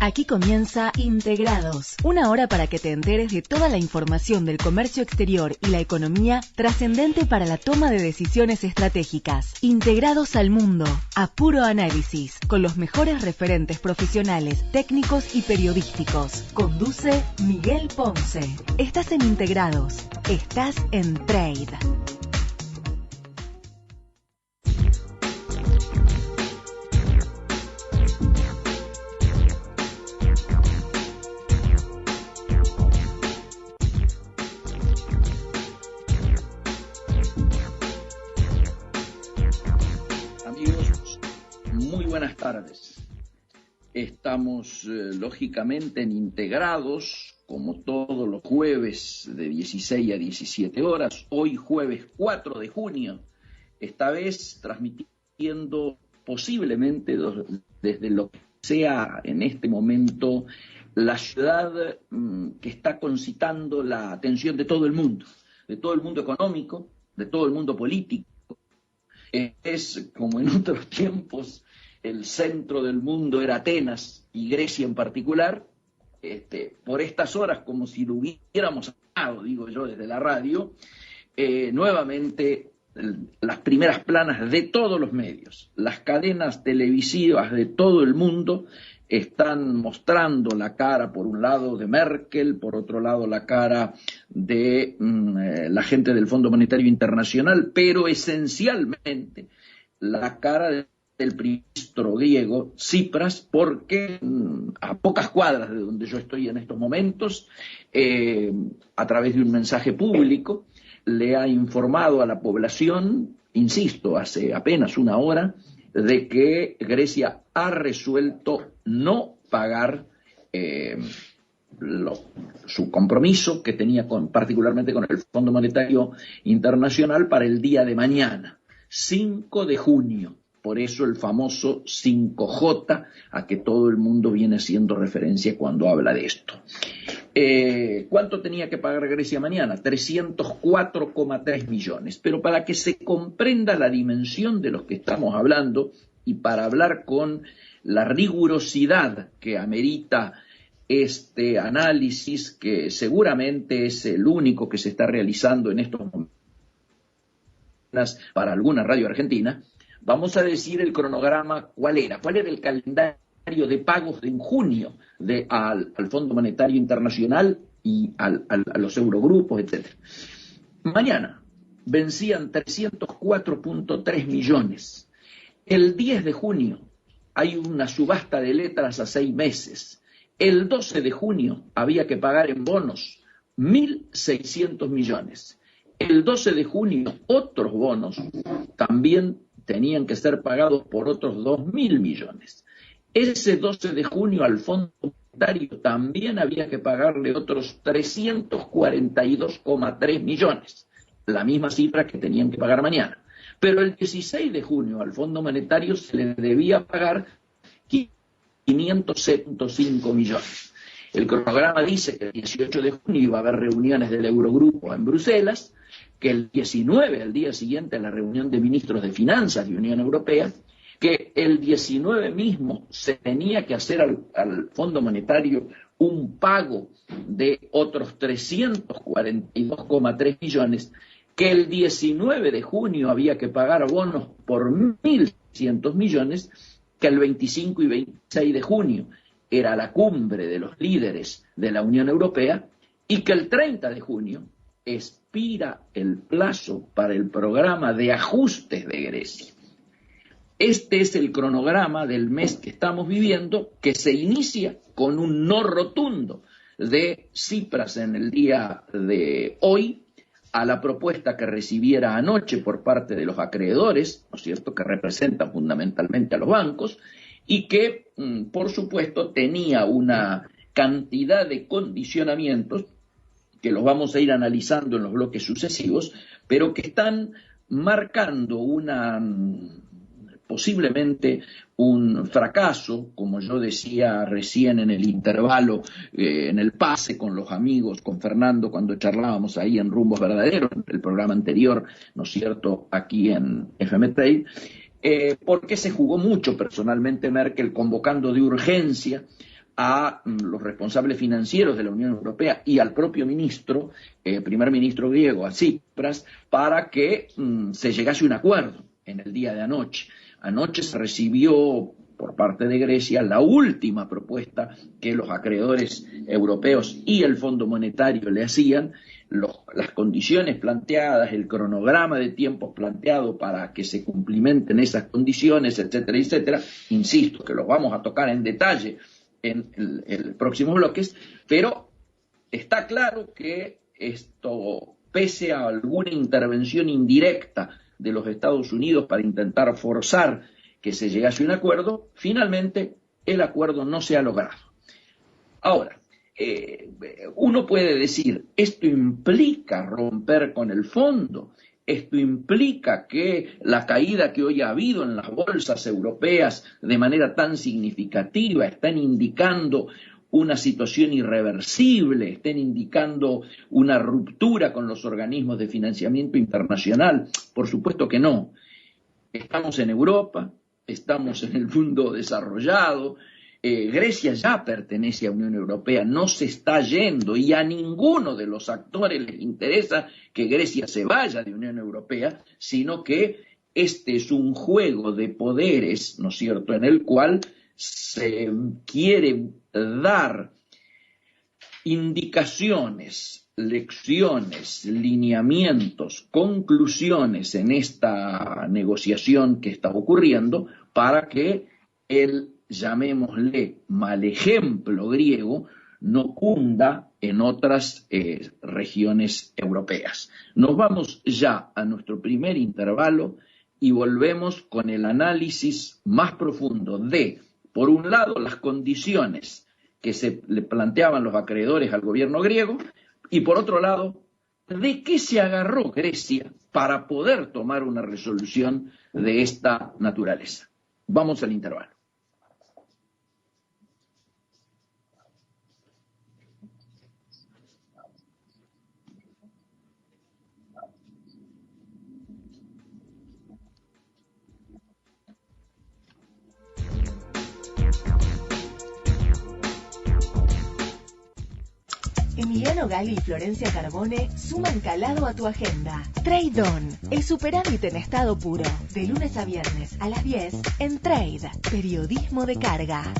Aquí comienza Integrados, una hora para que te enteres de toda la información del comercio exterior y la economía trascendente para la toma de decisiones estratégicas. Integrados al mundo, a puro análisis, con los mejores referentes profesionales, técnicos y periodísticos. Conduce Miguel Ponce. Estás en Integrados, estás en Trade. Buenas tardes. Estamos lógicamente en Integrados, como todos los jueves de 16 a 17 horas. Hoy jueves 4 de junio, esta vez transmitiendo posiblemente desde lo que sea en este momento la ciudad que está concitando la atención de todo el mundo económico, de todo el mundo político. Es como en otros tiempos. El centro del mundo era Atenas y Grecia en particular, por estas horas, como si lo hubiéramos hablado, digo yo, desde la radio, nuevamente las primeras planas de todos los medios, las cadenas televisivas de todo el mundo están mostrando la cara, por un lado, de Merkel, por otro lado, la cara de la gente del Fondo Monetario Internacional, pero esencialmente la cara del ministro griego, Tsipras, porque a pocas cuadras de donde yo estoy en estos momentos, a través de un mensaje público, le ha informado a la población, insisto, hace apenas una hora, de que Grecia ha resuelto no pagar su compromiso que tenía particularmente con el Fondo Monetario Internacional para el día de mañana, 5 de junio. Por eso el famoso 5J, a que todo el mundo viene haciendo referencia cuando habla de esto. ¿Cuánto tenía que pagar Grecia mañana? 304,3 millones. Pero para que se comprenda la dimensión de los que estamos hablando y para hablar con la rigurosidad que amerita este análisis, que seguramente es el único que se está realizando en estos momentos para alguna radio argentina, vamos a decir el cronograma, ¿cuál era el calendario de pagos en junio al Fondo Monetario Internacional y a los Eurogrupos, etcétera? Mañana vencían 304,3 millones. El 10 de junio hay una subasta de letras a 6 meses. El 12 de junio había que pagar en bonos 1.600 millones. El 12 de junio otros bonos también tenían que ser pagados por otros 2.000 millones. Ese 12 de junio al Fondo Monetario también había que pagarle otros 342,3 millones, la misma cifra que tenían que pagar mañana. Pero el 16 de junio al Fondo Monetario se le debía pagar 505 millones. El cronograma dice que el 18 de junio iba a haber reuniones del Eurogrupo en Bruselas, que el 19, al día siguiente, la reunión de ministros de finanzas de Unión Europea, que el 19 mismo se tenía que hacer al Fondo Monetario un pago de otros 342,3 millones, que el 19 de junio había que pagar bonos por 1.100 millones, que el 25 y 26 de junio era la cumbre de los líderes de la Unión Europea, y que el 30 de junio expira el plazo para el programa de ajustes de Grecia. Este es el cronograma del mes que estamos viviendo, que se inicia con un no rotundo de Tsipras en el día de hoy a la propuesta que recibiera anoche por parte de los acreedores, ¿no es cierto?, que representan fundamentalmente a los bancos, y que, por supuesto, tenía una cantidad de condicionamientos que los vamos a ir analizando en los bloques sucesivos, pero que están marcando posiblemente un fracaso, como yo decía recién en el intervalo, en el pase con los amigos, con Fernando, cuando charlábamos ahí en Rumbos Verdaderos, el programa anterior, ¿no es cierto?, aquí en FM Trade, porque se jugó mucho personalmente Merkel convocando de urgencia a los responsables financieros de la Unión Europea y al propio primer ministro griego, a Tsipras, para que se llegase a un acuerdo en el día de anoche. Anoche se recibió por parte de Grecia la última propuesta que los acreedores europeos y el Fondo Monetario le hacían, las condiciones planteadas, el cronograma de tiempos planteado para que se cumplimenten esas condiciones, etcétera, etcétera. Insisto que los vamos a tocar en detalle en el próximos bloques, pero está claro que esto, pese a alguna intervención indirecta de los Estados Unidos para intentar forzar que se llegase a un acuerdo, finalmente el acuerdo no se ha logrado. Ahora, uno puede decir, esto implica romper con el fondo, esto implica que la caída que hoy ha habido en las bolsas europeas de manera tan significativa están indicando una situación irreversible, estén indicando una ruptura con los organismos de financiamiento internacional. Por supuesto que no. Estamos en Europa, estamos en el mundo desarrollado, Grecia ya pertenece a la Unión Europea, no se está yendo y a ninguno de los actores les interesa que Grecia se vaya de la Unión Europea, sino que este es un juego de poderes, ¿no es cierto?, en el cual se quiere dar indicaciones, lecciones, lineamientos, conclusiones en esta negociación que está ocurriendo para que el, llamémosle, mal ejemplo griego no cunda en otras regiones europeas. Nos vamos ya a nuestro primer intervalo y volvemos con el análisis más profundo de, por un lado, las condiciones que se le planteaban los acreedores al gobierno griego y, por otro lado, de qué se agarró Grecia para poder tomar una resolución de esta naturaleza. Vamos al intervalo. Emiliano Gali y Florencia Carbone suman calado a tu agenda. Trade On, el superávit en estado puro. De lunes a viernes a las 10 en Trade, periodismo de carga.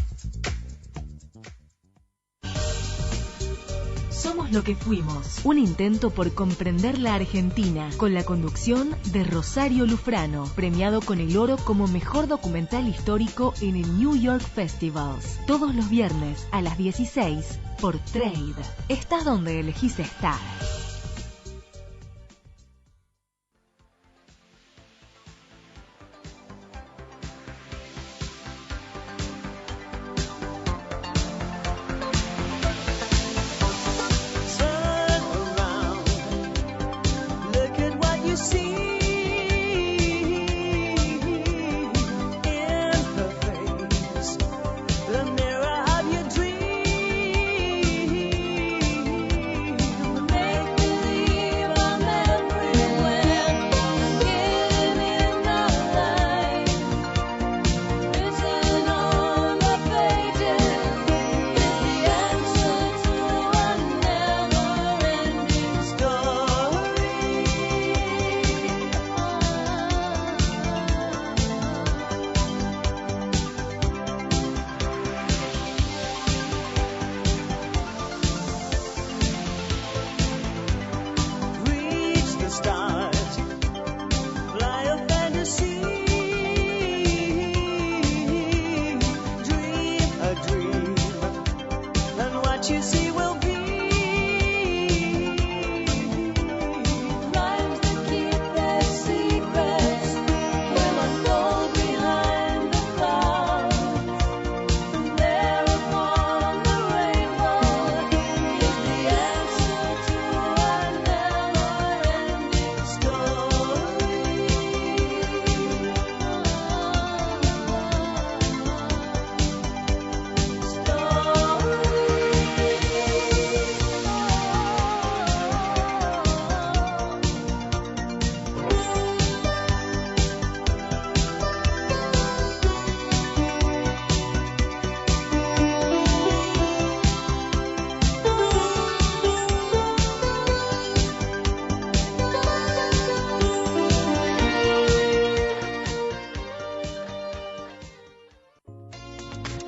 Somos lo que fuimos. Un intento por comprender la Argentina, con la conducción de Rosario Lufrano, premiado con el oro como mejor documental histórico en el New York Festivals. Todos los viernes a las 16 por Trade. Estás donde elegís estar.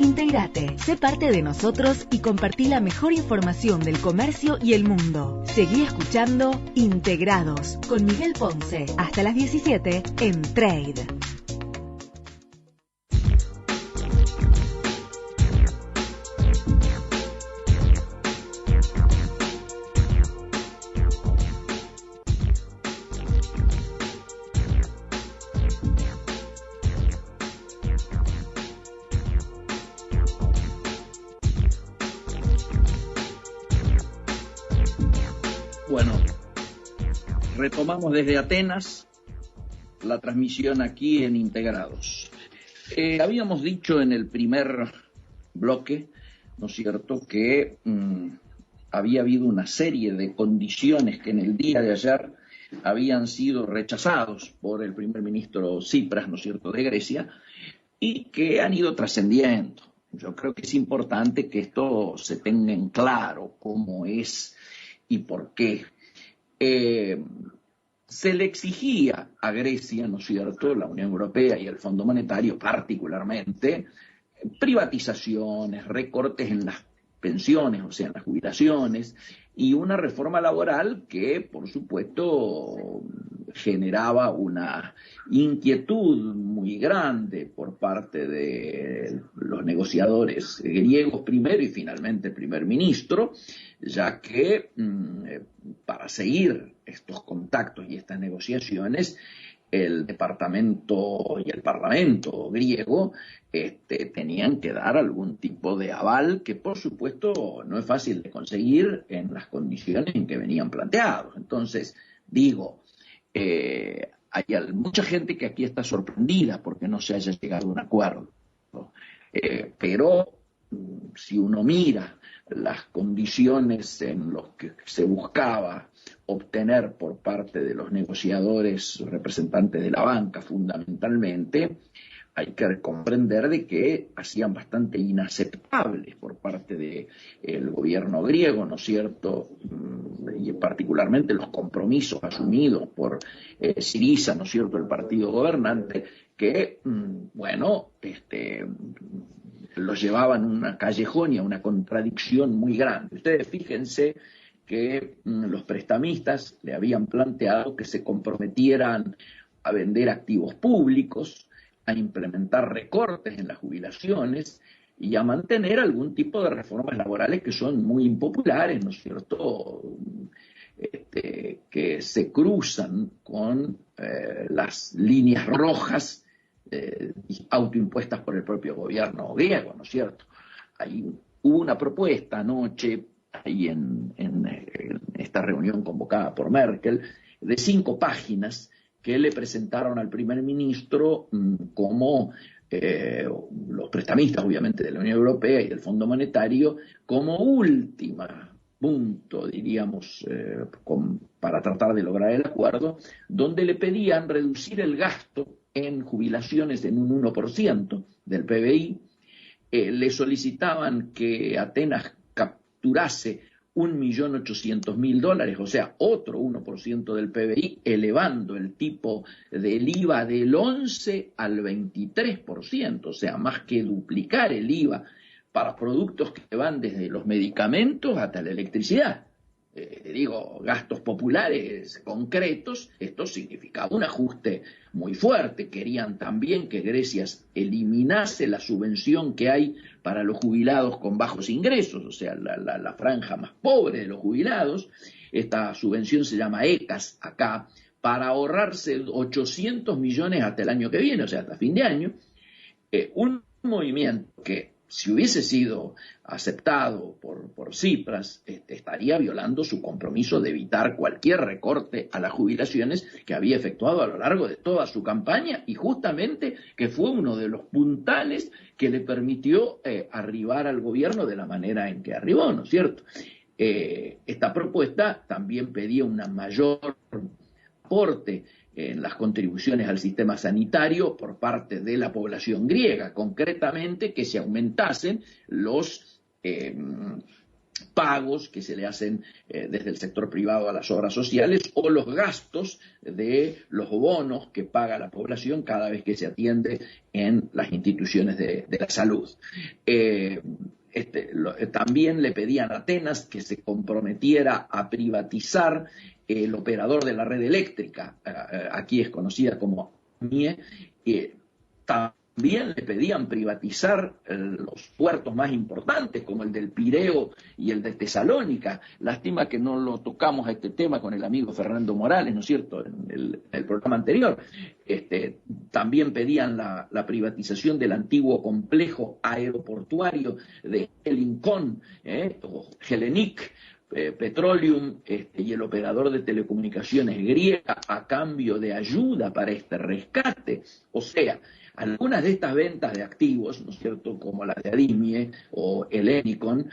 Integrate, sé parte de nosotros y compartí la mejor información del comercio y el mundo. Seguí escuchando Integrados con Miguel Ponce hasta las 17 en Trade. Bueno, retomamos desde Atenas la transmisión aquí en Integrados. Habíamos dicho en el primer bloque, ¿no es cierto?, que había habido una serie de condiciones que en el día de ayer habían sido rechazados por el primer ministro Tsipras, ¿no es cierto?, de Grecia, y que han ido trascendiendo. Yo creo que es importante que esto se tenga en claro cómo es y por qué. Se le exigía a Grecia, ¿no es cierto?, la Unión Europea y el Fondo Monetario particularmente, privatizaciones, recortes en las pensiones, o sea, en las jubilaciones, y una reforma laboral que, por supuesto, generaba una inquietud muy grande por parte de los negociadores griegos primero y finalmente el primer ministro, ya que para seguir estos contactos y estas negociaciones, el departamento y el parlamento griego tenían que dar algún tipo de aval que, por supuesto, no es fácil de conseguir en las condiciones en que venían planteados. Entonces, digo, hay mucha gente que aquí está sorprendida porque no se haya llegado a un acuerdo, pero si uno mira las condiciones en las que se buscaba obtener por parte de los negociadores representantes de la banca fundamentalmente, hay que comprender de que hacían bastante inaceptables por parte del gobierno griego, ¿no es cierto?, y particularmente los compromisos asumidos por Syriza, ¿no es cierto?, el partido gobernante, que, los llevaban a una callejón y a una contradicción muy grande. Ustedes fíjense que los prestamistas le habían planteado que se comprometieran a vender activos públicos, a implementar recortes en las jubilaciones y a mantener algún tipo de reformas laborales que son muy impopulares, ¿no es cierto?, que se cruzan con las líneas rojas autoimpuestas por el propio gobierno griego, ¿no es cierto? Hubo una propuesta anoche, ahí en esta reunión convocada por Merkel, de 5 páginas que le presentaron al primer ministro como los prestamistas, obviamente, de la Unión Europea y del Fondo Monetario, como última punto, diríamos, para tratar de lograr el acuerdo, donde le pedían reducir el gasto en jubilaciones en un 1% del PBI, le solicitaban que Atenas capturase $1.800.000, o sea, otro 1% del PBI, elevando el tipo del IVA del 11 al 23%, o sea, más que duplicar el IVA para productos que van desde los medicamentos hasta la electricidad. Gastos populares concretos. Esto significaba un ajuste muy fuerte. Querían también que Grecia eliminase la subvención que hay para los jubilados con bajos ingresos, o sea, la franja más pobre de los jubilados. Esta subvención se llama ECAS acá, para ahorrarse 800 millones hasta el año que viene, o sea, hasta fin de año. Un movimiento que, si hubiese sido aceptado por Tsipras, estaría violando su compromiso de evitar cualquier recorte a las jubilaciones que había efectuado a lo largo de toda su campaña y justamente que fue uno de los puntales que le permitió arribar al gobierno de la manera en que arribó, ¿no es cierto? Esta propuesta también pedía una mayor aporte en las contribuciones al sistema sanitario por parte de la población griega, concretamente que se aumentasen los pagos que se le hacen desde el sector privado a las obras sociales o los gastos de los bonos que paga la población cada vez que se atiende en las instituciones de la salud. También le pedían a Atenas que se comprometiera a privatizar el operador de la red eléctrica, aquí es conocida como AMIE. También le pedían privatizar los puertos más importantes, como el del Pireo y el de Tesalónica. Lástima que no lo tocamos a este tema con el amigo Fernando Morales, ¿no es cierto?, en el programa anterior. También pedían la privatización del antiguo complejo aeroportuario de Helincón, o Hellenic Petroleum, y el operador de telecomunicaciones griega a cambio de ayuda para este rescate. O sea, algunas de estas ventas de activos, ¿no es cierto?, como la de Adimie o Helenicon,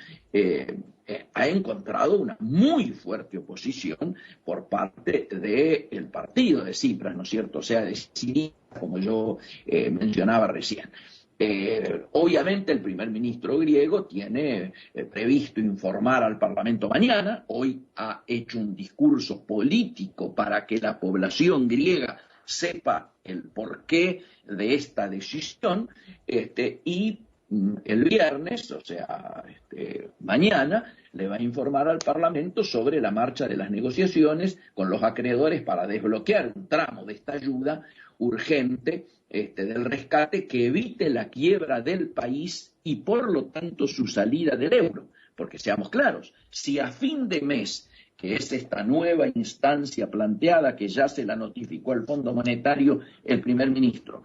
ha encontrado una muy fuerte oposición por parte del partido de Tsipras, ¿no es cierto?, o sea, de Syriza, como yo mencionaba recién. Obviamente el primer ministro griego tiene previsto informar al Parlamento mañana. Hoy ha hecho un discurso político para que la población griega sepa el porqué de esta decisión, y el viernes, o sea, mañana, le va a informar al Parlamento sobre la marcha de las negociaciones con los acreedores para desbloquear un tramo de esta ayuda urgente del rescate que evite la quiebra del país y por lo tanto su salida del euro. Porque seamos claros, si a fin de mes, que es esta nueva instancia planteada que ya se la notificó al Fondo Monetario el primer ministro,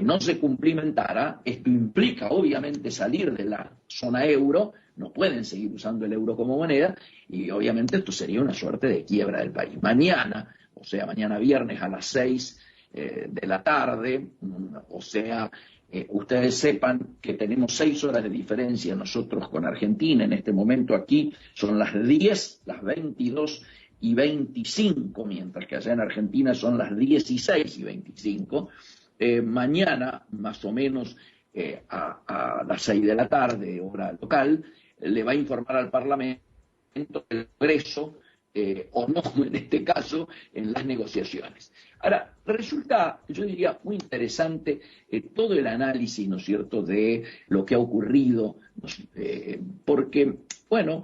no se cumplimentara, esto implica obviamente salir de la zona euro, no pueden seguir usando el euro como moneda, y obviamente esto sería una suerte de quiebra del país. Mañana, o sea, mañana viernes a las 6 de la tarde, o sea, ustedes sepan que tenemos 6 horas de diferencia nosotros con Argentina. En este momento aquí son las 10, las 22:25, mientras que allá en Argentina son las 16:25. Mañana, más o menos a las 6 de la tarde, hora local, le va a informar al Parlamento el progreso, o no en este caso, en las negociaciones. Ahora, resulta, yo diría, muy interesante todo el análisis, ¿no es cierto?, de lo que ha ocurrido, porque, bueno,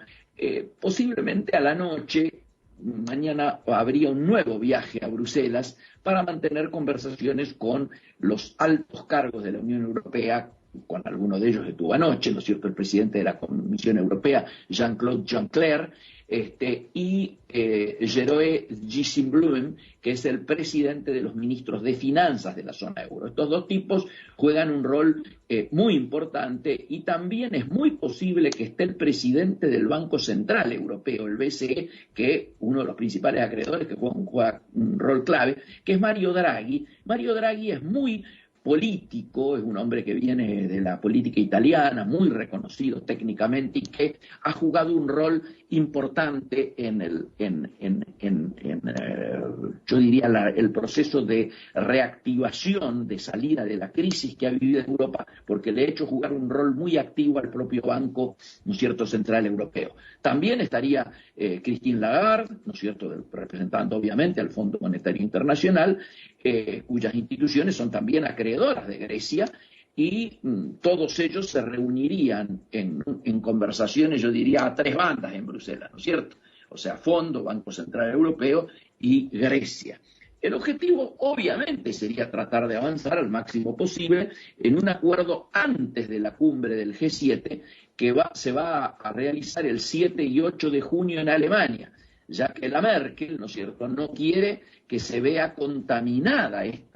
posiblemente a la noche, mañana habría un nuevo viaje a Bruselas para mantener conversaciones con los altos cargos de la Unión Europea. Con alguno de ellos estuvo anoche, ¿no es cierto?, el presidente de la Comisión Europea, Jean-Claude Juncker, y Jeroen Dijsselbloem, que es el presidente de los ministros de finanzas de la zona euro. Estos dos tipos juegan un rol muy importante, y también es muy posible que esté el presidente del Banco Central Europeo, el BCE, que uno de los principales acreedores que juega un rol clave, que es Mario Draghi. Mario Draghi es muy político, es un hombre que viene de la política italiana, muy reconocido técnicamente, y que ha jugado un rol importante yo diría, el proceso de reactivación, de salida de la crisis que ha vivido Europa, porque le ha hecho jugar un rol muy activo al propio Banco, ¿no es cierto?, Central Europeo. También estaría Christine Lagarde, ¿no es cierto?, representando obviamente al Fondo Monetario Internacional, cuyas instituciones son también acreedoras de Grecia, y todos ellos se reunirían en conversaciones, yo diría, a 3 bandas en Bruselas, ¿no es cierto? O sea, Fondo, Banco Central Europeo y Grecia. El objetivo, obviamente, sería tratar de avanzar al máximo posible en un acuerdo antes de la cumbre del G7, que se va a realizar el 7 y 8 de junio en Alemania, ya que la Merkel, ¿no es cierto?, no quiere que se vea contaminada esta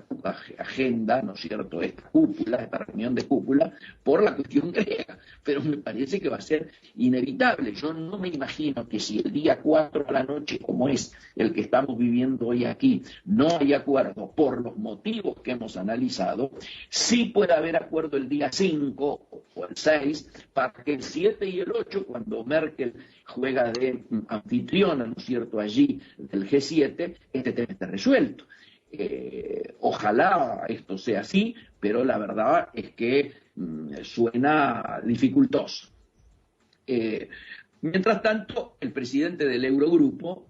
agenda, ¿no es cierto?, esta cúpula, esta reunión de cúpula, por la cuestión griega, pero me parece que va a ser inevitable. Yo no me imagino que si el día 4 a la noche, como es el que estamos viviendo hoy aquí, no hay acuerdo por los motivos que hemos analizado, sí puede haber acuerdo el día 5 o el 6, para que el 7 y el 8, cuando Merkel juega de anfitriona, ¿no es cierto?, allí del G7, este tema esté resuelto. Ojalá esto sea así, pero la verdad es que suena dificultoso. Mientras tanto, el presidente del Eurogrupo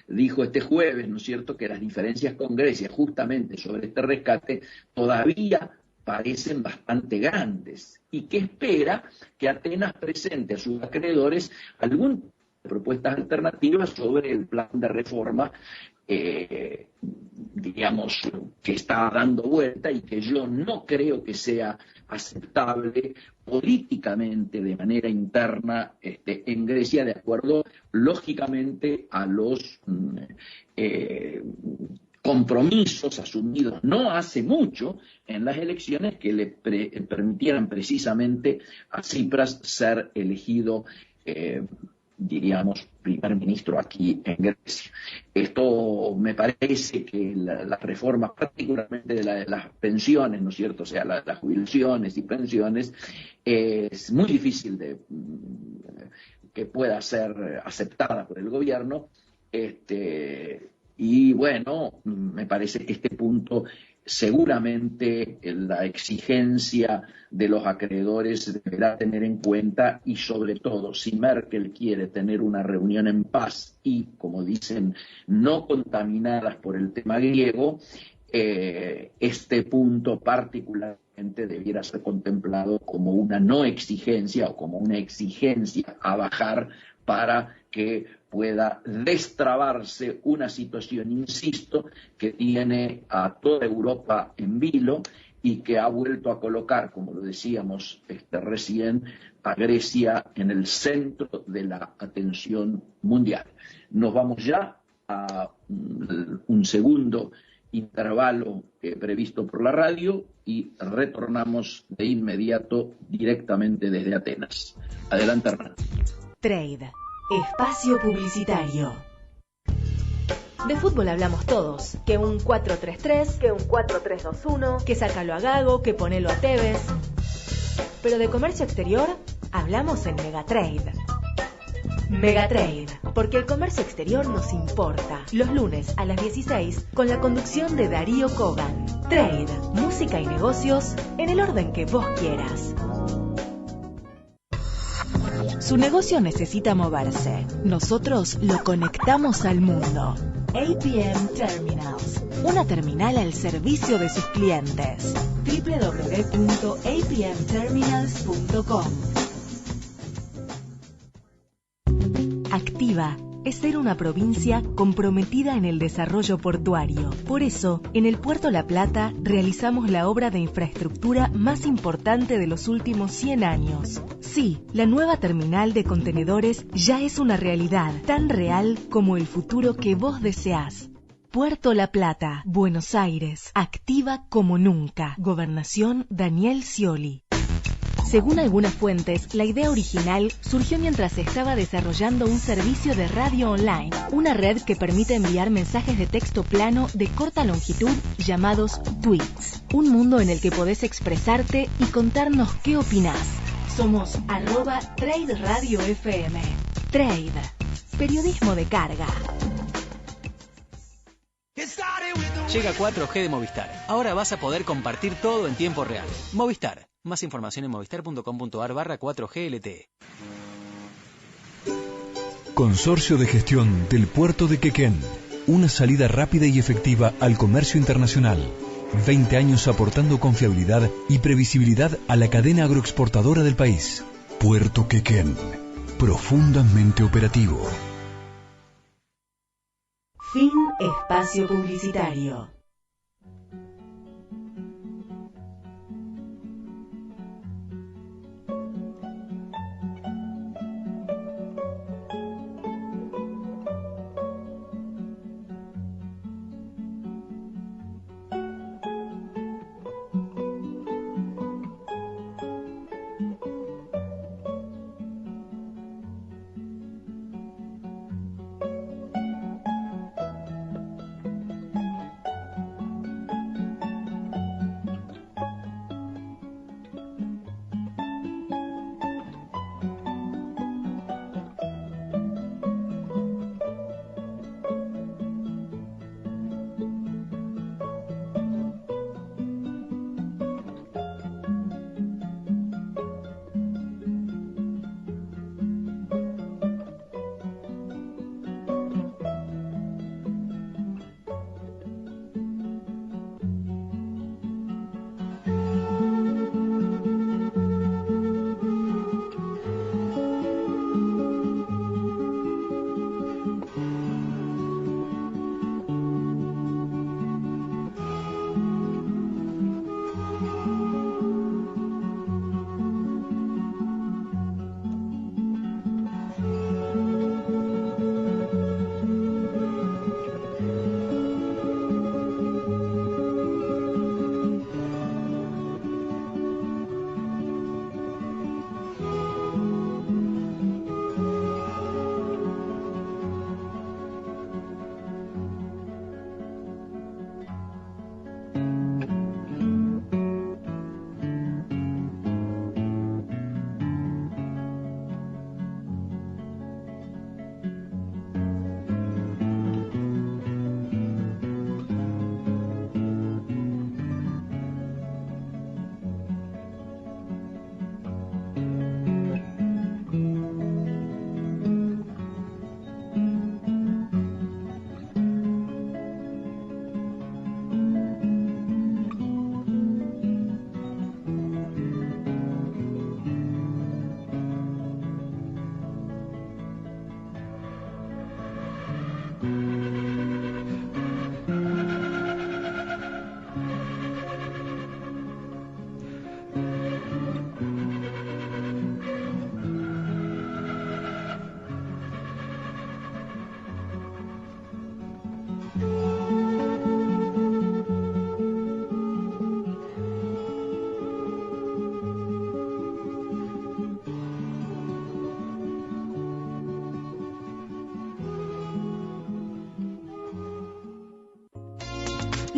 dijo este jueves, ¿no es cierto?, que las diferencias con Grecia justamente sobre este rescate todavía parecen bastante grandes y que espera que Atenas presente a sus acreedores algunas propuestas alternativas sobre el plan de reforma, digamos, que está dando vuelta y que yo no creo que sea aceptable políticamente de manera interna en Grecia, de acuerdo lógicamente a los compromisos asumidos no hace mucho en las elecciones que le permitieran precisamente a Tsipras ser elegido, diríamos, primer ministro aquí en Grecia. Esto me parece que las reformas, particularmente de las pensiones, ¿no es cierto?, o sea, las jubilaciones y pensiones, es muy difícil que pueda ser aceptada por el gobierno, y bueno, me parece que este punto seguramente la exigencia de los acreedores deberá tener en cuenta, y sobre todo si Merkel quiere tener una reunión en paz y, como dicen, no contaminadas por el tema griego, este punto particularmente debiera ser contemplado como una no exigencia o como una exigencia a bajar para que pueda destrabarse una situación, insisto, que tiene a toda Europa en vilo y que ha vuelto a colocar, como lo decíamos recién, a Grecia en el centro de la atención mundial. Nos vamos ya a un segundo intervalo previsto por la radio y retornamos de inmediato directamente desde Atenas. Adelante, Hernán. Trade. Espacio publicitario. De fútbol hablamos todos. Que un 4-3-3, que un 4-3-2-1, que sácalo a Gago, que ponelo a Tevez. Pero de comercio exterior hablamos en Megatrade. Megatrade, porque el comercio exterior nos importa. Los lunes a las 16 con la conducción de Darío Kogan. Trade, música y negocios en el orden que vos quieras. Su negocio necesita moverse. Nosotros lo conectamos al mundo. APM Terminals, una terminal al servicio de sus clientes. www.apmterminals.com. Activa es ser una provincia comprometida en el desarrollo portuario. Por eso, en el Puerto La Plata realizamos la obra de infraestructura más importante de los últimos 100 años. Sí, la nueva terminal de contenedores ya es una realidad, tan real como el futuro que vos deseás. Puerto La Plata, Buenos Aires, activa como nunca. Gobernación Daniel Scioli. Según algunas fuentes, la idea original surgió mientras se estaba desarrollando un servicio de radio online, una red que permite enviar mensajes de texto plano de corta longitud llamados tweets. Un mundo en el que podés expresarte y contarnos qué opinás. Somos @Trade Radio FM. Trade. Periodismo de carga. Llega 4G de Movistar. Ahora vas a poder compartir todo en tiempo real. Movistar. Más información en movistar.com.ar/4G LTE. Consorcio de Gestión del Puerto de Quequén. Una salida rápida y efectiva al comercio internacional. 20 años aportando confiabilidad y previsibilidad a la cadena agroexportadora del país. Puerto Quequén. Profundamente operativo. Fin espacio publicitario.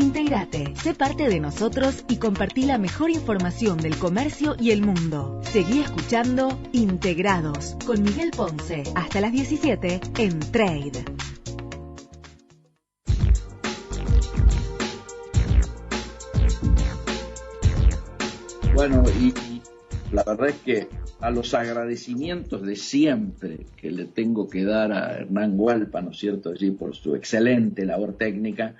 Integrate, sé parte de nosotros y compartí la mejor información del comercio y el mundo. Seguí escuchando Integrados con Miguel Ponce hasta las 17 en Trade. Bueno, y la verdad es que a los agradecimientos de siempre que le tengo que dar a Hernán Hualpa, ¿no es cierto?, allí por su excelente labor técnica,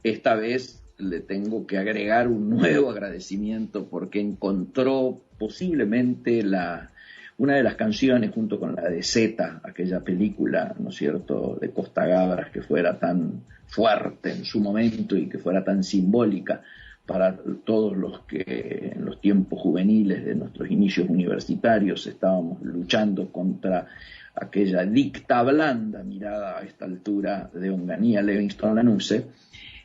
esta vez le tengo que agregar un nuevo agradecimiento porque encontró posiblemente una de las canciones junto con la de Zeta, aquella película, ¿no es cierto?, de Costa Gabras, que fuera tan fuerte en su momento y que fuera tan simbólica para todos los que en los tiempos juveniles de nuestros inicios universitarios estábamos luchando contra aquella dicta blanda mirada a esta altura de Onganía Livingston Lanusse,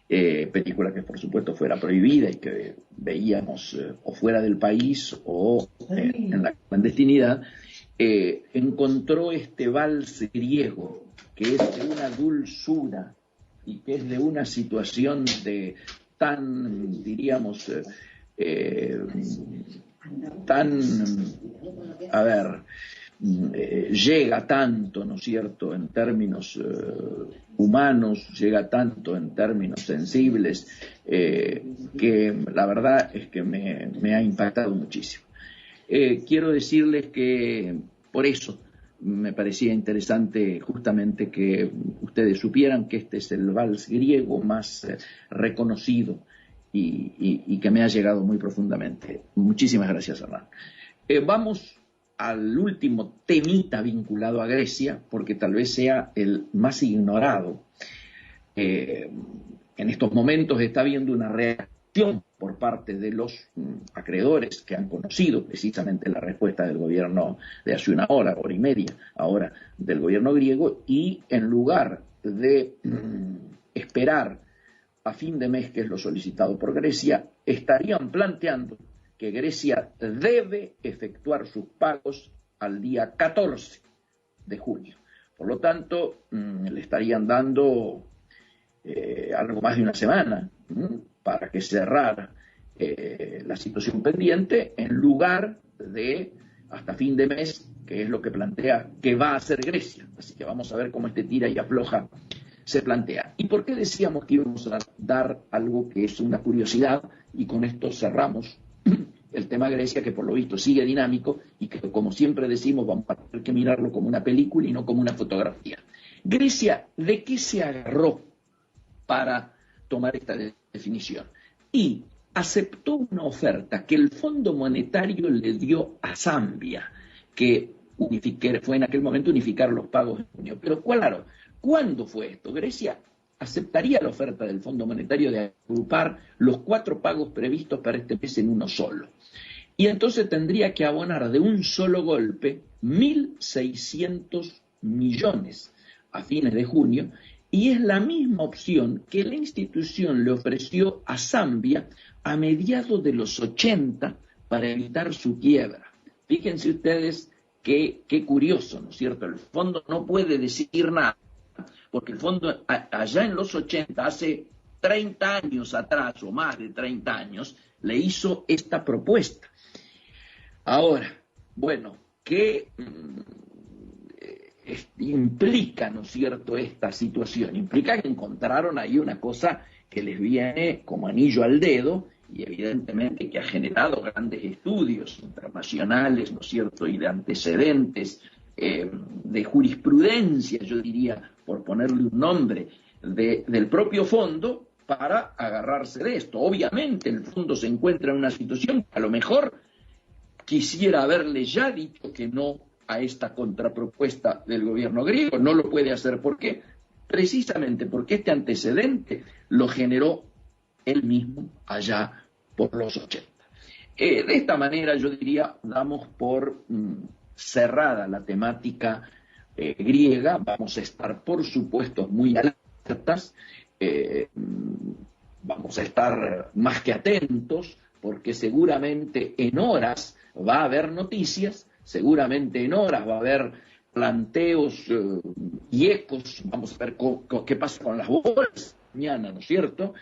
película que por supuesto fuera prohibida y que veíamos o fuera del país o en la clandestinidad, encontró este vals griego que es de una dulzura y que es de una situación de tan, diríamos, llega tanto, ¿no es cierto?, en términos humanos, llega tanto en términos sensibles, que la verdad es que me ha impactado muchísimo. Quiero decirles que por eso me parecía interesante justamente que ustedes supieran que este es el vals griego más reconocido y que me ha llegado muy profundamente. Muchísimas gracias, Hernán. Vamos al último temita vinculado a Grecia, porque tal vez sea el más ignorado. En estos momentos está habiendo una reacción por parte de los acreedores que han conocido precisamente la respuesta del gobierno de hace una hora y media, ahora del gobierno griego, y en lugar de esperar a fin de mes, que es lo solicitado por Grecia, estarían planteando que Grecia debe efectuar sus pagos al día 14 de junio. Por lo tanto, le estarían dando algo más de una semana para que cerrara la situación pendiente, en lugar de hasta fin de mes, que es lo que plantea que va a hacer Grecia. Así que vamos a ver cómo este tira y afloja se plantea. ¿Y por qué decíamos que íbamos a dar algo que es una curiosidad? Y con esto cerramos el tema Grecia, que por lo visto sigue dinámico y que, como siempre decimos, vamos a tener que mirarlo como una película y no como una fotografía. Grecia, ¿de qué se agarró para tomar esta definición? Y aceptó una oferta que el Fondo Monetario le dio a Zambia, que fue en aquel momento unificar los pagos en junio. Pero claro, ¿cuándo fue esto? Grecia aceptaría la oferta del Fondo Monetario de agrupar los 4 pagos previstos para este mes en uno solo. Y entonces tendría que abonar de un solo golpe 1.600 millones a fines de junio, y es la misma opción que la institución le ofreció a Zambia a mediados de los 80 para evitar su quiebra. Fíjense ustedes qué curioso, ¿no es cierto? El fondo no puede decir nada, porque el fondo allá en los 80, hace 30 años atrás, o más de 30 años, le hizo esta propuesta. Ahora, bueno, ¿qué implica, ¿no es cierto?, esta situación? Implica que encontraron ahí una cosa que les viene como anillo al dedo y evidentemente que ha generado grandes estudios internacionales, ¿no es cierto?, y de antecedentes, de jurisprudencia, yo diría, por ponerle un nombre, del propio fondo para agarrarse de esto. Obviamente el fondo se encuentra en una situación que a lo mejor quisiera haberle ya dicho que no a esta contrapropuesta del gobierno griego. No lo puede hacer. ¿Por qué? Precisamente porque este antecedente lo generó él mismo allá por los 80. De esta manera, yo diría, damos por cerrada la temática griega. Vamos a estar, por supuesto, muy alertas, vamos a estar más que atentos, porque seguramente en horas va a haber noticias, seguramente en horas va a haber planteos y ecos. Vamos a ver qué pasa con las bolsas mañana, ¿no es cierto?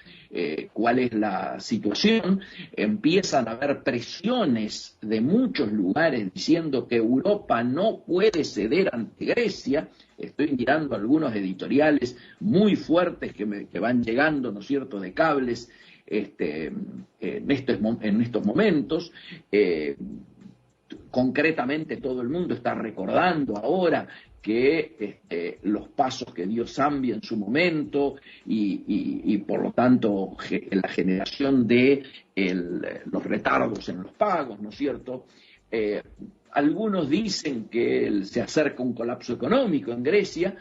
¿Cuál es la situación? Empiezan a haber presiones de muchos lugares diciendo que Europa no puede ceder ante Grecia. Estoy mirando algunos editoriales muy fuertes que van llegando, ¿no es cierto?, de cables en estos momentos. Concretamente todo el mundo está recordando ahora que los pasos que dio Zambia en su momento y por lo tanto la generación de los retardos en los pagos, ¿no es cierto? Algunos dicen que se acerca un colapso económico en Grecia,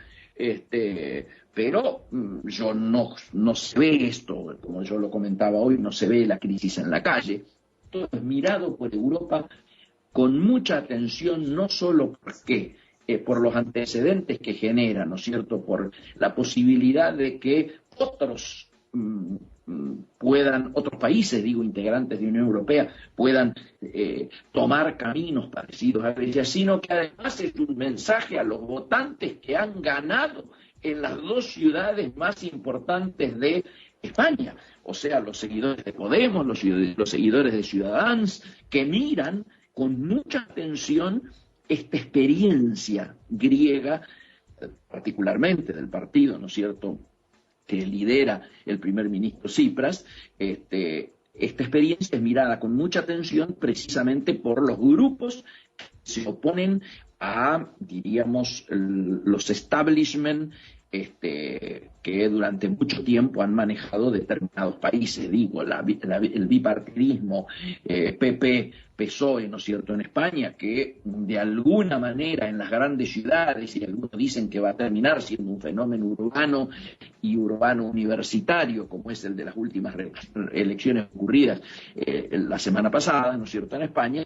pero yo no se ve esto, como yo lo comentaba hoy, no se ve la crisis en la calle. Todo es mirado por Europa con mucha atención, no solo por los antecedentes que genera, ¿no es cierto?, por la posibilidad de que otros países, integrantes de la Unión Europea, puedan tomar caminos parecidos a Grecia, sino que además es un mensaje a los votantes que han ganado en las dos ciudades más importantes de España, o sea, los seguidores de Podemos, los seguidores de Ciudadanos, que miran con mucha atención esta experiencia griega, particularmente del partido, ¿no es cierto?, que lidera el primer ministro Tsipras. Esta experiencia es mirada con mucha atención precisamente por los grupos que se oponen a, diríamos, los establishment que durante mucho tiempo han manejado determinados países, el bipartidismo, PP, PSOE, ¿no es cierto?, en España, que de alguna manera en las grandes ciudades, y algunos dicen que va a terminar siendo un fenómeno urbano y urbano universitario, como es el de las últimas elecciones ocurridas la semana pasada, ¿no es cierto?, en España,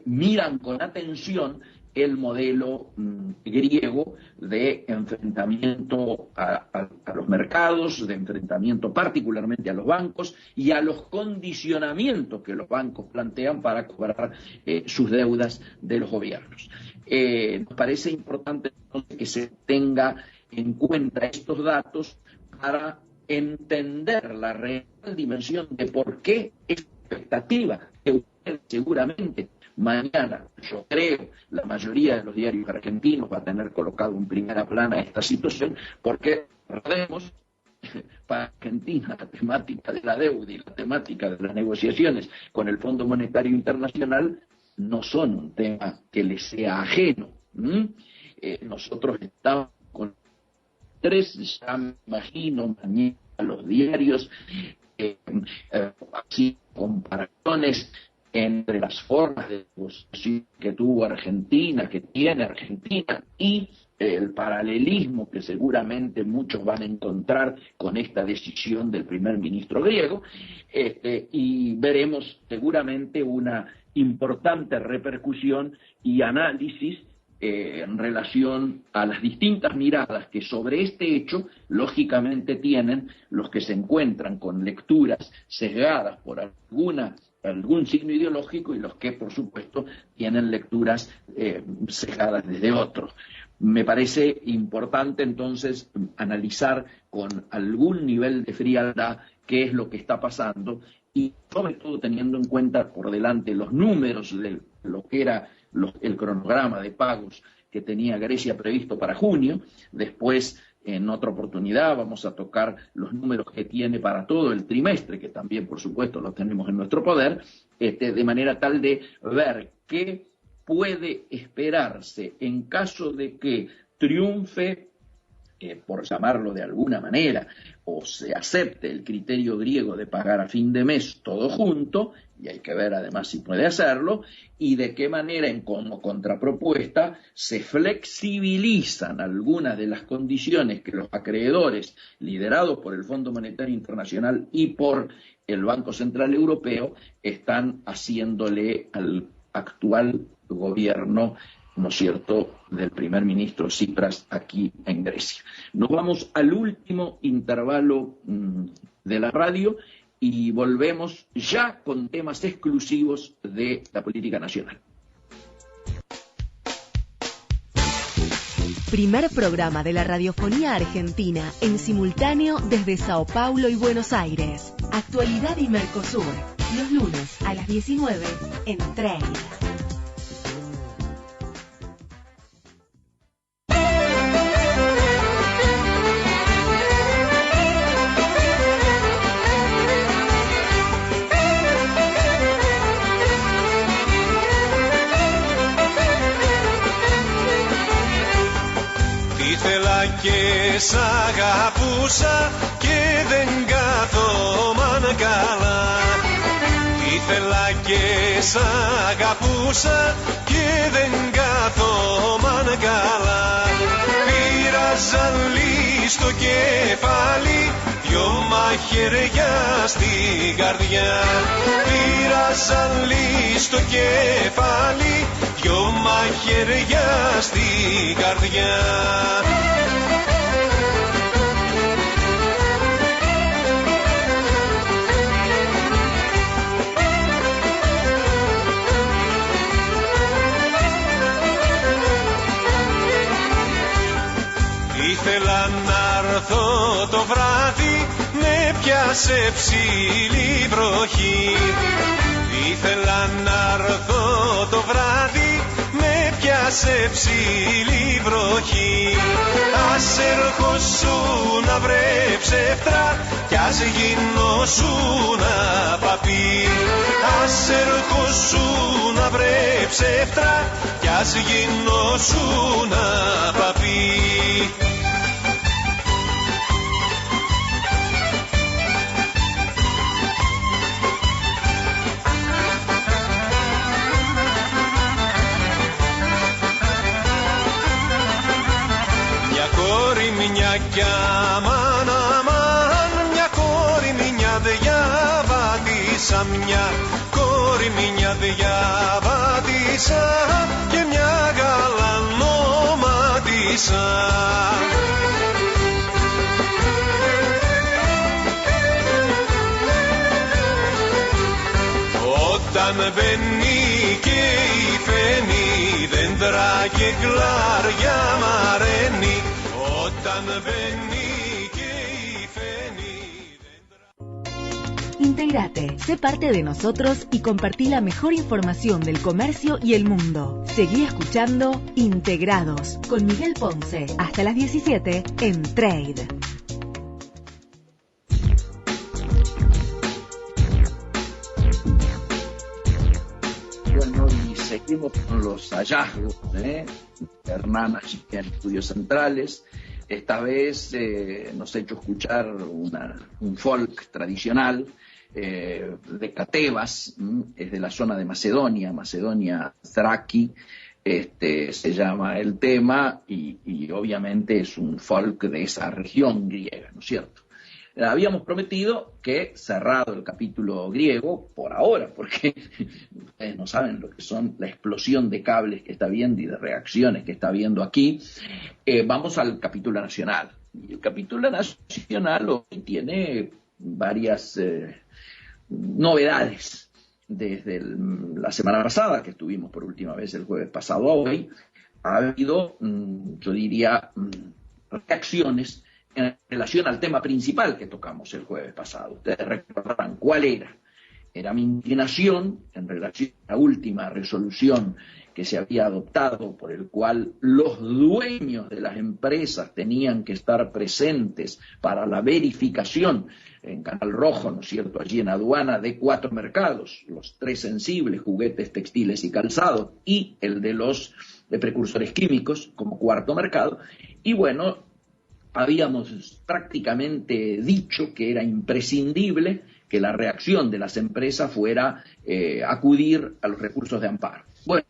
miran con atención el modelo griego de enfrentamiento a los mercados, de enfrentamiento particularmente a los bancos y a los condicionamientos que los bancos plantean para cobrar sus deudas de los gobiernos. Nos parece importante entonces que se tenga en cuenta estos datos para entender la real dimensión de por qué esta expectativa que usted seguramente mañana, yo creo, la mayoría de los diarios argentinos va a tener colocado en primera plana esta situación, porque recordemos, para Argentina la temática de la deuda y la temática de las negociaciones con el Fondo Monetario Internacional no son un tema que les sea ajeno. Nosotros estamos con ya me imagino mañana los diarios, así comparaciones entre las formas de negociación que tuvo Argentina, que tiene Argentina, y el paralelismo que seguramente muchos van a encontrar con esta decisión del primer ministro griego, y veremos seguramente una importante repercusión y análisis en relación a las distintas miradas que sobre este hecho lógicamente tienen los que se encuentran con lecturas sesgadas por algún signo ideológico y los que por supuesto tienen lecturas sesgadas desde otros. Me parece importante entonces analizar con algún nivel de frialdad qué es lo que está pasando y sobre todo teniendo en cuenta por delante los números de lo que era el cronograma de pagos que tenía Grecia previsto para junio. Después, en otra oportunidad, vamos a tocar los números que tiene para todo el trimestre, que también, por supuesto, los tenemos en nuestro poder, de manera tal de ver qué puede esperarse en caso de que triunfe, por llamarlo de alguna manera, o se acepte el criterio griego de pagar a fin de mes todo junto, y hay que ver además si puede hacerlo, y de qué manera, como contrapropuesta, se flexibilizan algunas de las condiciones que los acreedores, liderados por el Fondo Monetario Internacional y por el Banco Central Europeo, están haciéndole al actual gobierno, ¿no es cierto?, del primer ministro Tsipras aquí en Grecia. Nos vamos al último intervalo de la radio y volvemos ya con temas exclusivos de la política nacional. primer programa de la radiofonía argentina en simultáneo desde Sao Paulo y Buenos Aires. Actualidad y Mercosur, los lunes a las 19 en Trade. Ήθελα και σ' αγαπούσα και δεν κάθομαν καλά. Ήθελα και σ' αγαπούσα και δεν κάθομαν καλά. Πήρα ζαλί στο κεφάλι, δυο μαχαιριά στην καρδιά. Πήρα ζαλί στο κεφάλι, δυο μαχαιριά στην καρδιά. Ήθελα να έρθω το βράδυ, με πιάσε ψηλή βροχή. Ήθελα να έρθω το βράδυ, με πιάσε ψηλή βροχή. Ας ερχόσουν να βρε ψεύτρα κι ας γινώσουν παπί. Ας ερχόσουν να βρε ψεύτρα κι ας γινώσουν παπί. Μια κι αμάν αμάν, μια κόρη μια διαβάτησα, μια κόρη μια διαβάτησα και μια γαλανομάτησα. Όταν μπαίνει και η φαίνει, δέντρα και κλάρια μαραίνει. Integrate, sé parte de nosotros y compartí la mejor información del comercio y el mundo. Seguí escuchando Integrados con Miguel Ponce hasta las 17 en Trade. Bueno, y seguimos con los hallazgos de Hernán allí en Estudios Centrales. Esta vez nos ha hecho escuchar un folk tradicional de Catebas, es de la zona de Macedonia Thraki, se llama el tema, y obviamente es un folk de esa región griega, ¿no es cierto? Habíamos prometido que, cerrado el capítulo griego, por ahora, porque ustedes no saben lo que son la explosión de cables que está viendo y de reacciones que está viendo aquí, vamos al capítulo nacional. Y el capítulo nacional hoy tiene varias novedades. Desde la semana pasada, que estuvimos por última vez el jueves pasado a hoy, ha habido, yo diría, reacciones en relación al tema principal que tocamos el jueves pasado. Ustedes recordarán cuál era. Era mi indignación en relación a la última resolución que se había adoptado, por el cual los dueños de las empresas tenían que estar presentes para la verificación en Canal Rojo, ¿no es cierto?, allí en aduana, de 4 mercados, los 3 sensibles, juguetes, textiles y calzado, y el de los precursores químicos como 4º mercado. Y bueno, habíamos prácticamente dicho que era imprescindible que la reacción de las empresas fuera acudir a los recursos de amparo. Bueno,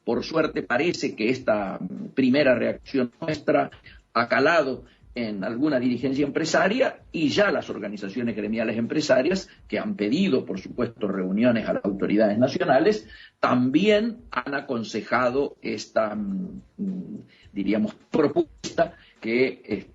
por suerte parece que esta primera reacción nuestra ha calado en alguna dirigencia empresaria, y ya las organizaciones gremiales empresarias, que han pedido, por supuesto, reuniones a las autoridades nacionales, también han aconsejado esta, diríamos, propuesta que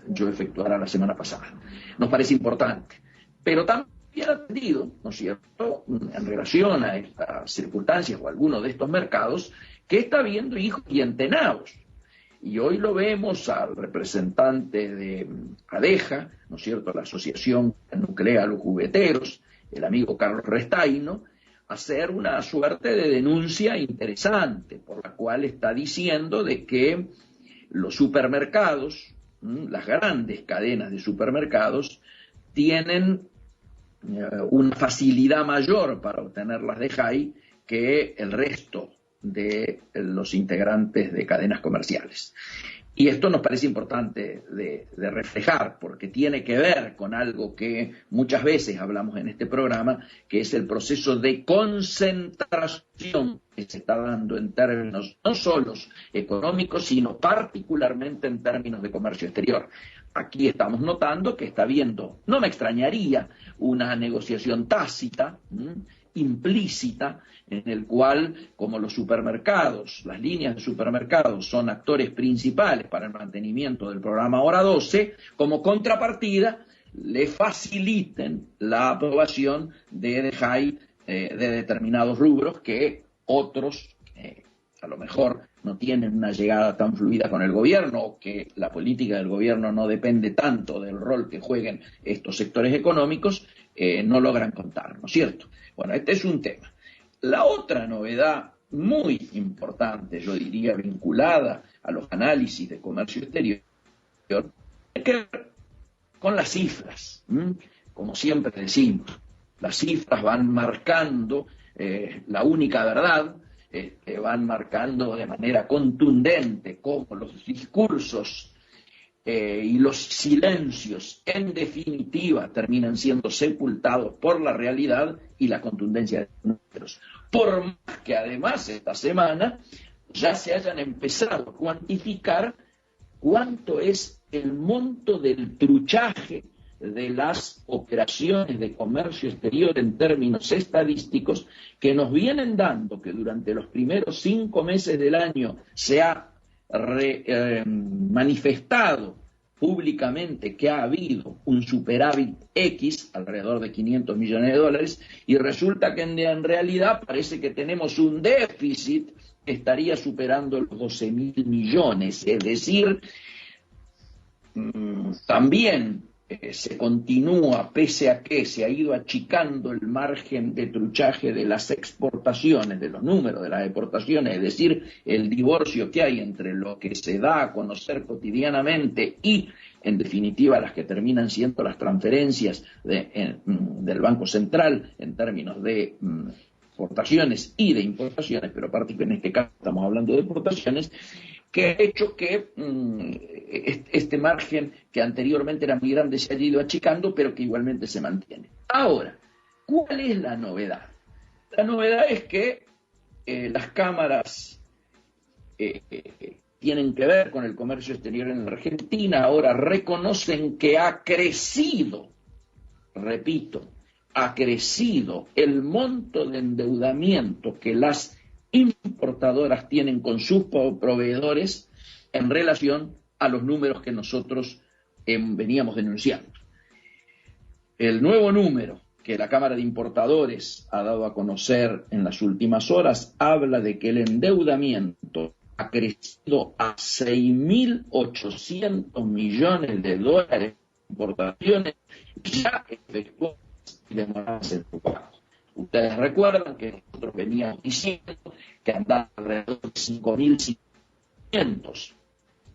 yo efectuara la semana pasada. Nos parece importante, pero también bien atendido, ¿no es cierto?, en relación a estas circunstancias o a alguno de estos mercados, que está viendo hijos y entenados. Y hoy lo vemos al representante de ADEJA, ¿no es cierto?, la asociación que nuclea a los jugueteros, el amigo Carlos Restaino, hacer una suerte de denuncia interesante, por la cual está diciendo de que los supermercados, las grandes cadenas de supermercados, tienen una facilidad mayor para obtener las de JAI que el resto de los integrantes de cadenas comerciales. Y esto nos parece importante de reflejar, porque tiene que ver con algo que muchas veces hablamos en este programa, que es el proceso de concentración que se está dando en términos no solo económicos, sino particularmente en términos de comercio exterior. Aquí estamos notando que está habiendo, no me extrañaría, una negociación tácita, implícita, en el cual, como los supermercados, las líneas de supermercados son actores principales para el mantenimiento del programa Hora 12, como contrapartida le faciliten la aprobación de JAI de determinados rubros que otros a lo mejor no tienen una llegada tan fluida con el gobierno, o que la política del gobierno no depende tanto del rol que jueguen estos sectores económicos, no logran contar, ¿no es cierto? Bueno, este es un tema. La otra novedad muy importante, yo diría, vinculada a los análisis de comercio exterior, tiene que ver con las cifras. Como siempre decimos, las cifras van marcando la única verdad, van marcando de manera contundente cómo los discursos y los silencios, en definitiva, terminan siendo sepultados por la realidad y la contundencia de los números. Por más que además esta semana ya se hayan empezado a cuantificar cuánto es el monto del truchaje de las operaciones de comercio exterior en términos estadísticos, que nos vienen dando que durante los primeros 5 meses del año se ha manifestado públicamente que ha habido un superávit X, alrededor de 500 millones de dólares, y resulta que en realidad parece que tenemos un déficit que estaría superando los 12.000 millones, es decir, también se continúa, pese a que se ha ido achicando el margen de truchaje de las exportaciones, de los números de las exportaciones, es decir, el divorcio que hay entre lo que se da a conocer cotidianamente y, en definitiva, las que terminan siendo las transferencias del Banco Central en términos de exportaciones y de importaciones, pero en este caso estamos hablando de exportaciones, que ha hecho que este margen, que anteriormente era muy grande, se haya ido achicando, pero que igualmente se mantiene. Ahora, ¿cuál es la novedad? La novedad es que las cámaras tienen que ver con el comercio exterior en la Argentina, ahora reconocen que ha crecido, repito, ha crecido el monto de endeudamiento que las importadoras tienen con sus proveedores en relación a los números que nosotros veníamos denunciando. El nuevo número que la Cámara de Importadores ha dado a conocer en las últimas horas habla de que el endeudamiento ha crecido a 6.800 millones de dólares de importaciones ya efectuadas y demoradas en su pago. Ustedes recuerdan que nosotros veníamos diciendo que andaba alrededor de 5.500,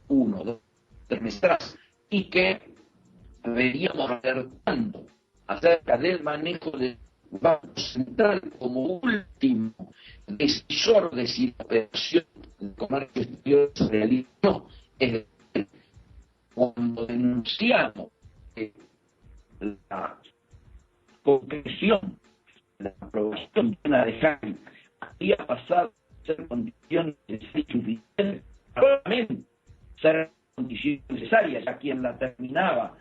1, 2, 3 meses atrás, y que veníamos alertando acerca del manejo del Banco Central como último decisor de si la operación del comercio exterior se realiza o no. Es decir, cuando denunciamos que la concreción, la aprobación de una de JAI había pasado a ser condiciones suficientes, probablemente ser condiciones necesarias, ya quien la terminaba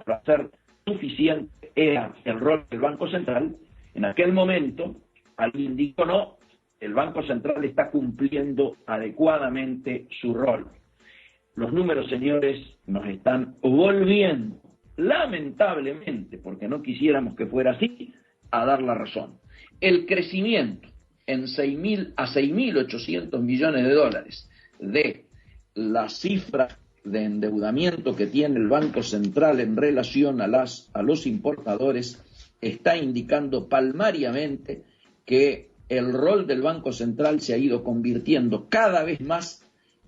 para ser suficiente era el rol del Banco Central. En aquel momento alguien dijo no, el Banco Central está cumpliendo adecuadamente su rol. Los números, señores, nos están volviendo lamentablemente, porque no quisiéramos que fuera así, a dar la razón. El crecimiento en 6.800 millones de dólares de la cifra de endeudamiento que tiene el Banco Central en relación a los importadores está indicando palmariamente que el rol del Banco Central se ha ido convirtiendo cada vez más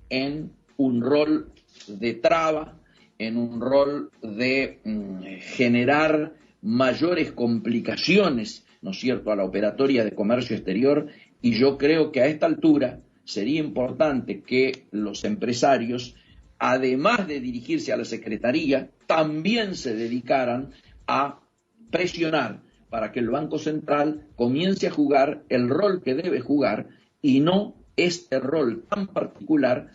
en un rol de traba, en un rol de generar mayores complicaciones, ¿no es cierto?, a la operatoria de comercio exterior, y yo creo que a esta altura sería importante que los empresarios, además de dirigirse a la Secretaría, también se dedicaran a presionar para que el Banco Central comience a jugar el rol que debe jugar y no este rol tan particular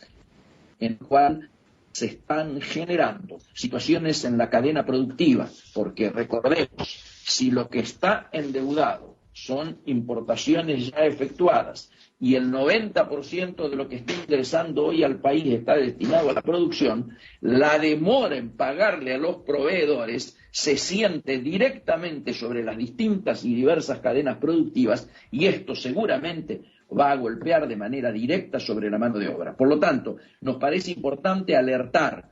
en el cual se están generando situaciones en la cadena productiva, porque recordemos, si lo que está endeudado son importaciones ya efectuadas y el 90% de lo que está ingresando hoy al país está destinado a la producción, la demora en pagarle a los proveedores se siente directamente sobre las distintas y diversas cadenas productivas, y esto seguramente va a golpear de manera directa sobre la mano de obra. Por lo tanto, nos parece importante alertar.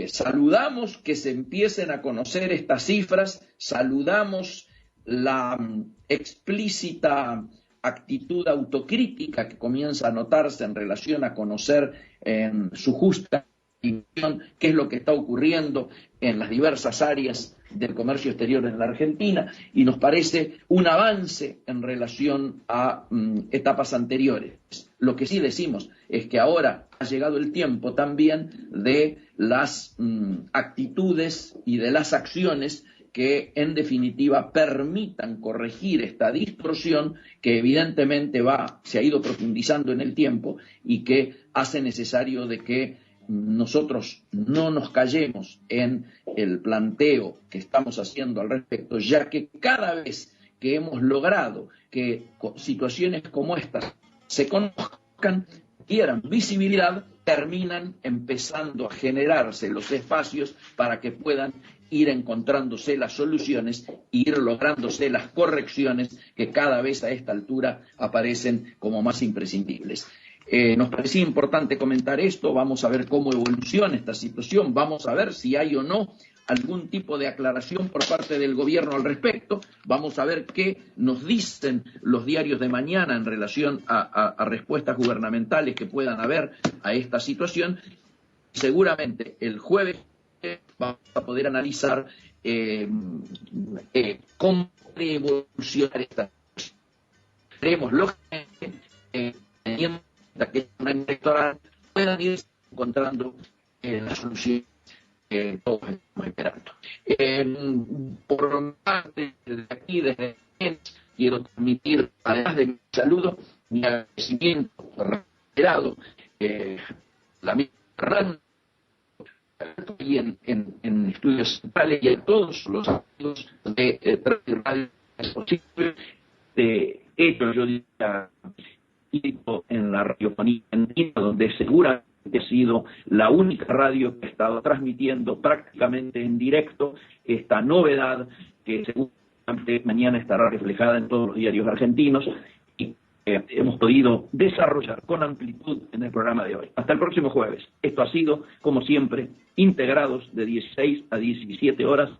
Saludamos que se empiecen a conocer estas cifras, saludamos la explícita actitud autocrítica que comienza a notarse en relación a conocer en su justa dimensión qué es lo que está ocurriendo en las diversas áreas del comercio exterior en la Argentina, y nos parece un avance en relación a etapas anteriores. Lo que sí decimos es que ahora ha llegado el tiempo también de las actitudes y de las acciones que en definitiva permitan corregir esta distorsión que evidentemente se ha ido profundizando en el tiempo y que hace necesario de que nosotros no nos callemos en el planteo que estamos haciendo al respecto, ya que cada vez que hemos logrado que situaciones como estas se conozcan, quieran visibilidad, terminan empezando a generarse los espacios para que puedan ir encontrándose las soluciones e ir lográndose las correcciones que cada vez a esta altura aparecen como más imprescindibles. Nos parecía importante comentar esto, vamos a ver cómo evoluciona esta situación, vamos a ver si hay o no algún tipo de aclaración por parte del gobierno al respecto, vamos a ver qué nos dicen los diarios de mañana en relación a respuestas gubernamentales que puedan haber a esta situación. Seguramente el jueves vamos a poder analizar cómo puede evolucionar esta situación. Creemos, lógicamente, teniendo que un año electoral puedan ir encontrando la solución que todos estamos esperando. Por parte de aquí, desde quiero transmitir, además de mi saludo, mi agradecimiento reiterado la misma radio y en Estudios Centrales y a todos los amigos de Radio Es Posible. De hecho, yo diría en la radiofonía argentina, donde seguramente ha sido la única radio que ha estado transmitiendo prácticamente en directo esta novedad que seguramente mañana estará reflejada en todos los diarios argentinos y hemos podido desarrollar con amplitud en el programa de hoy. Hasta el próximo jueves. Esto ha sido, como siempre, Integrados de 16 a 17 horas